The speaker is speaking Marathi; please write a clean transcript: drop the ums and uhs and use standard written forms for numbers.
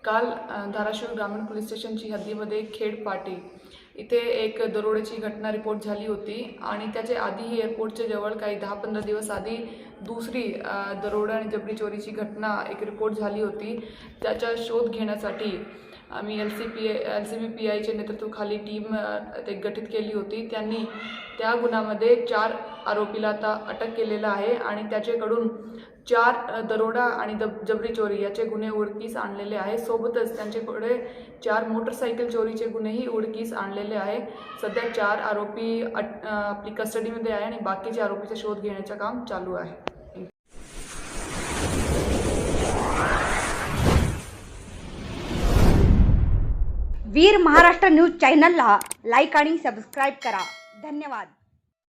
काल धाराशिव ग्रामीण पोलीस स्टेशनची हद्दीमध्ये खेड पाटी इथे एक दरोड्याची घटना रिपोर्ट झाली होती आणि त्याच्या आधी एअरपोर्टच्या जवळ काही 10-15 दिवस आधी दुसरी दरोडा आणि जबरी चोरीची घटना एक रिपोर्ट झाली होती। त्याचा शोध घेण्यासाठी आम्ही LCB-PIच्या नेतृत्वाखाली टीम गठीत केली होती। त्यांनी त्या गुन्ह्यामध्ये 4 आरोपीला आता अटक केलेला आहे आणि त्याच्याकडून 4 दरोडा आणि जबरी चोरी याचे गुन्हे उघडकीस आणलेले आहे। सोबतच त्यांच्याकडे 4 मोटरसायकल चोरीचे गुन्हेही उघडकीस आणलेले आहे। सध्या 4 आरोपी आपली कस्टडीमध्ये आहे आणि बाकीच्या आरोपीचा शोध घेण्याचे काम चालू आहे। वीर महाराष्ट्र न्यूज चॅनलला लाईक आणि सबस्क्राईब करा। धन्यवाद।